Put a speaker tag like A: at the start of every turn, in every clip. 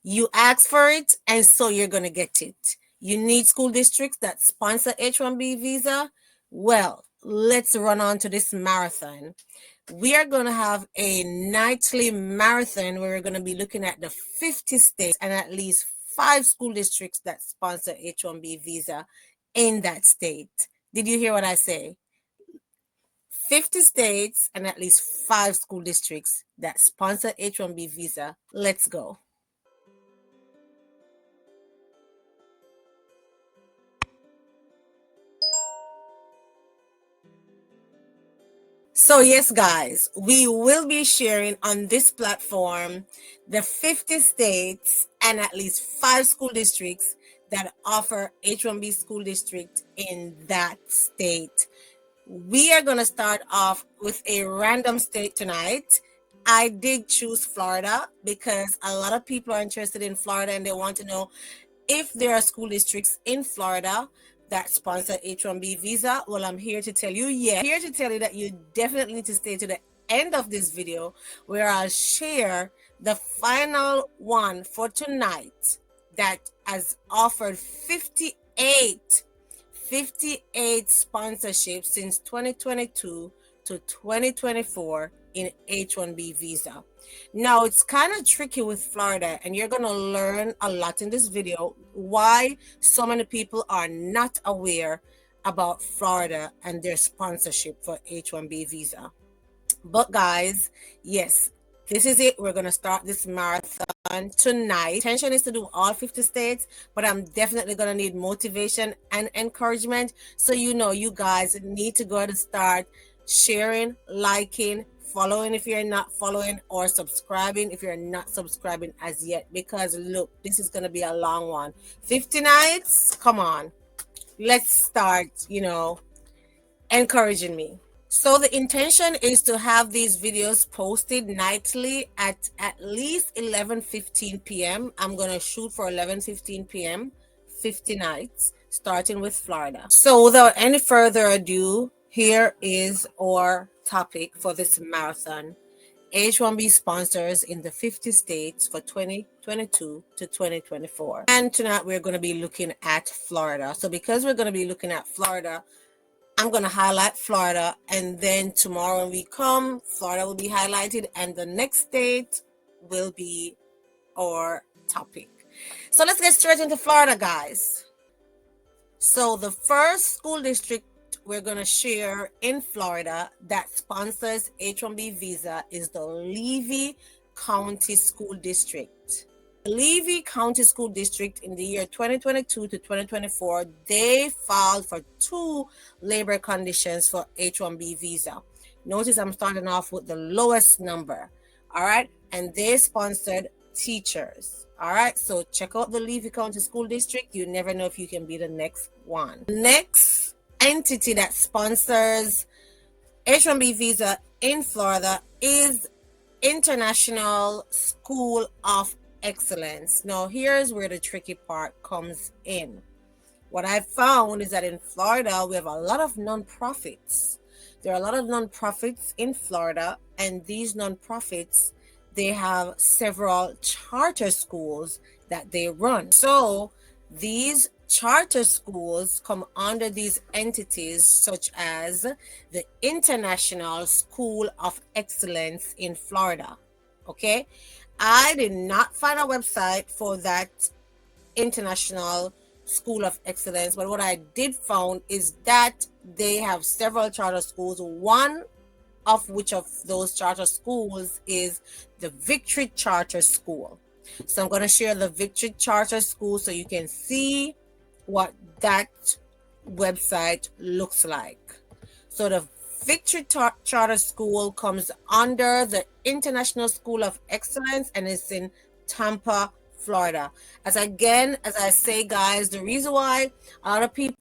A: You ask for it, and so you're going to get it. You need school districts that sponsor H1B visa. Well, let's run on to this marathon. We are going to have a nightly marathon where we're going to be looking at the 50 states and at least 5 school districts that sponsor H1B visa in that state. Did you hear what I say? 50 states and at least 5 school districts that sponsor H1B visa. Let's go. So, yes, guys, we will be sharing on this platform the 50 states and at least 5 school districts that offer H1B school district in that state. We are going to start off with a random state tonight. I did choose Florida because a lot of people are interested in Florida and they want to know if there are school districts in Florida that sponsor H1B visa. Well, I'm here to tell you, yes. Here to tell you that you definitely need to stay to the end of this video where I'll share the final one for tonight that has offered 58 sponsorships since 2022 to 2024 in H1B visa. Now, it's kind of tricky with Florida, and you're going to learn a lot in this video why so many people are not aware about Florida and their sponsorship for H1B visa. But guys, yes, this is it. We're going to start this marathon tonight. Intention is to do all 50 states, but I'm definitely going to need motivation and encouragement. So, you guys need to go ahead and start sharing, liking, following if you're not following, or subscribing if you're not subscribing as yet. Because look, this is going to be a long one. 50 nights? Come on. Let's start, encouraging me. So the intention is to have these videos posted nightly at least 11:15 p.m. I'm going to shoot for 11:15 p.m. 50 nights, starting with Florida. So without any further ado, here is our topic for this marathon. H1B sponsors in the 50 states for 2022 to 2024. And tonight we're going to be looking at Florida. So because we're going to be looking at Florida, I'm going to highlight Florida, and then tomorrow when we come, Florida will be highlighted, and the next state will be our topic. So let's get straight into Florida, guys. So the first school district we're going to share in Florida that sponsors H1B visa is the Levy County School District. Levy County School District in the year 2022 to 2024, they filed for 2 labor conditions for H1B visa. Notice I'm starting off with the lowest number, all right? And they sponsored teachers, all right? So check out the Levy County School District. You never know if you can be the next one. Next entity that sponsors H1B visa in Florida is International School of Excellence. Now, here's where the tricky part comes in. What I found is that in Florida, we have a lot of nonprofits. There are a lot of nonprofits in Florida, and these nonprofits, they have several charter schools that they run. So these charter schools come under these entities such as the International School of Excellence in Florida. Okay, I did not find a website for that International School of Excellence, but what I did found is that they have several charter schools. One of which of those charter schools is the Victory Charter School. So I'm going to share the Victory Charter School so you can see what that website looks like. So the Victory Charter School comes under the International School of Excellence, and it's in Tampa, Florida. As I say, guys, the reason why a lot of people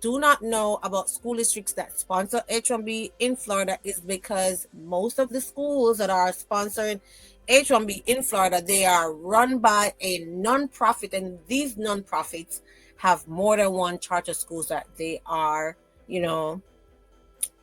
A: do not know about school districts that sponsor H1B in Florida is because most of the schools that are sponsoring H1B in Florida, they are run by a nonprofit, and these nonprofits have more than one charter schools that they are,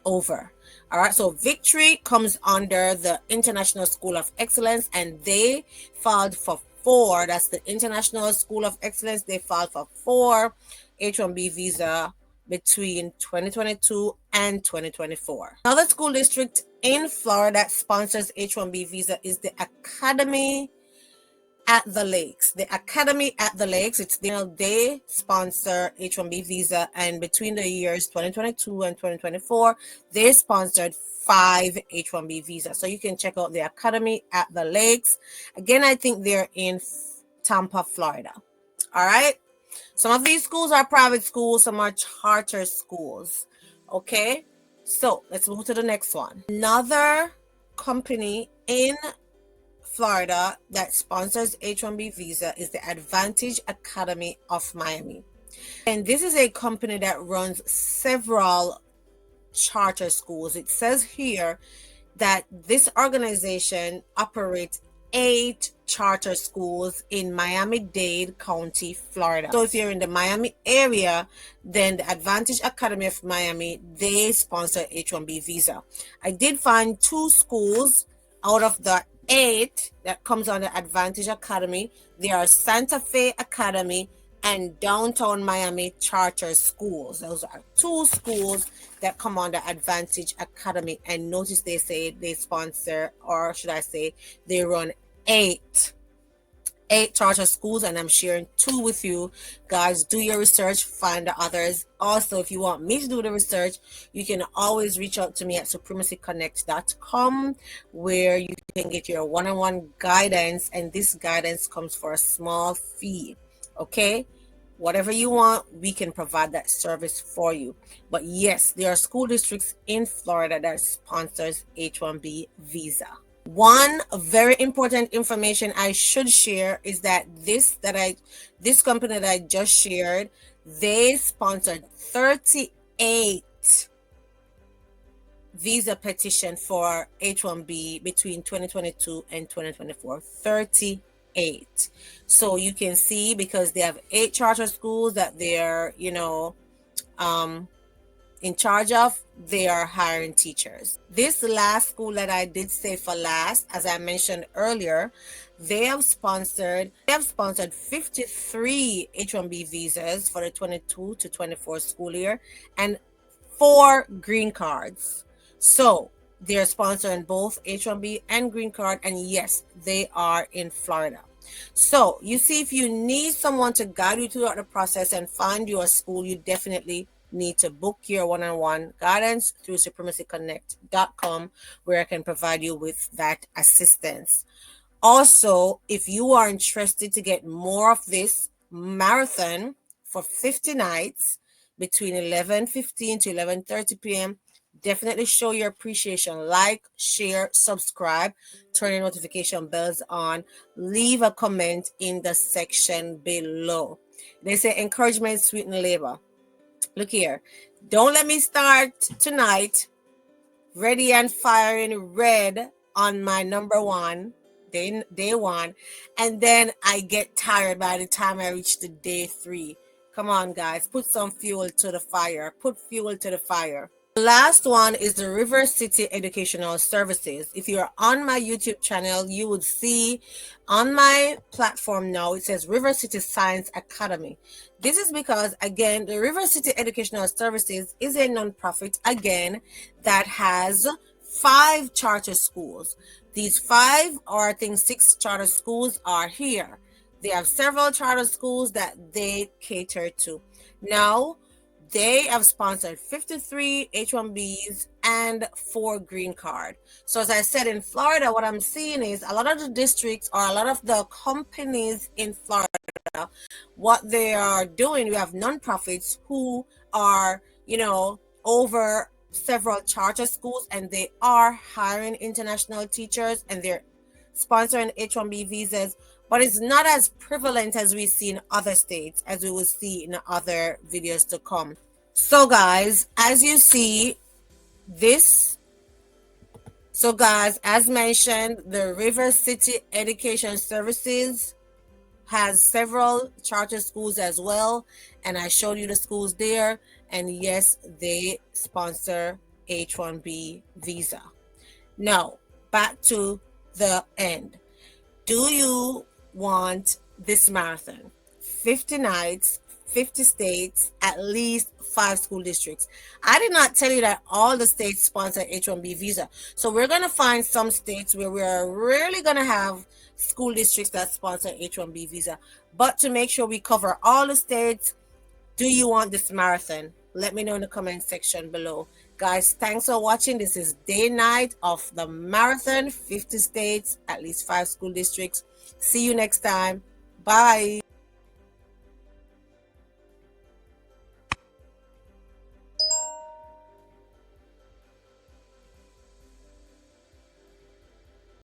A: over. All right, so Victory comes under the International School of Excellence, and they filed for 4, that's the International School of Excellence, they filed for 4 H1B visa between 2022 and 2024. Another school district in Florida that sponsors H1B visa is the Academy at the Lakes. The Academy at the Lakes, they sponsor H1B visa, and between the years 2022 and 2024, they sponsored 5 H1B visas. So you can check out the Academy at the Lakes. Again, I think they're in Tampa, Florida. All right. Some of these schools are private schools, some are charter schools. Okay. So let's move to the next one. Another company in Florida that sponsors H1B visa is the Advantage Academy of Miami. And this is a company that runs several charter schools. It says here that this organization operates 8 charter schools in Miami-Dade County, Florida. So if you're in the Miami area, then the Advantage Academy of Miami, they sponsor H1B visa. I did find 2 schools out of the 8 that comes on the Advantage Academy. They are Santa Fe Academy and Downtown Miami Charter Schools. Those are 2 schools that come on the Advantage Academy. And notice they say they sponsor, or should I say, they run 8 charter schools, and I'm sharing 2 with you guys. Do your research, find the others. Also, if you want me to do the research, you can always reach out to me at supremacyconnect.com, where you can get your one-on-one guidance, and this guidance comes for a small fee. Okay, whatever you want, we can provide that service for you. But yes, there are school districts in Florida that sponsors H1B visa. One very important information I should share is that this company that I just shared, they sponsored 38 visa petition for H1B between 2022 and 2024. 38. So you can see, because they have 8 charter schools that they're in charge of, they are hiring teachers. This last school that I did say for last, as I mentioned earlier, they have sponsored 53 H1B visas for the 22 to 24 school year and 4 green cards. So they're sponsoring both H1B and green card, and yes, they are in Florida. So you see, if you need someone to guide you throughout the process and find your school, you definitely need to book your one-on-one guidance through supremacyconnect.com, where I can provide you with that assistance. Also, if you are interested to get more of this marathon for 50 nights between 11:15 to 11:30 p.m., definitely show your appreciation. Like, share, subscribe, turn your notification bells on, leave a comment in the section below. They say encouragement sweeten labor. Look here, don't let me start tonight ready and firing red on my number 1 day 1, and then I get tired by the time I reach the day 3. Come on, guys, put some fuel to the fire. Put fuel to the fire. The last one is the River City Educational Services. If you're on my YouTube channel, you would see on my platform now, it says River City Science Academy. This is because, again, the River City Educational Services is a nonprofit, again, that has 5 charter schools. These 5, or I think 6 charter schools are here. They have several charter schools that they cater to. Now, they have sponsored 53 H1Bs and 4 green card. So as I said, in Florida, what I'm seeing is a lot of the districts, or a lot of the companies in Florida, what they are doing, we have nonprofits who are, over several charter schools, and they are hiring international teachers, and they're sponsoring H1B visas. But it's not as prevalent as we see in other states, as we will see in other videos to come. So guys, as you see this, as mentioned, the River City Education Services has several charter schools as well, and I showed you the schools there, and yes, they sponsor H1B visa. Now, back to the end. Do you want this marathon. 50 nights, 50 states, at least 5 school districts. I did not tell you that all the states sponsor H1B visa. So we're going to find some states where we are really going to have school districts that sponsor H1B visa. But to make sure we cover all the states, do you want this marathon? Let me know in the comment section below. Guys, thanks for watching. This is day night of the marathon, 50 states, at least 5 school districts. See you next time. Bye.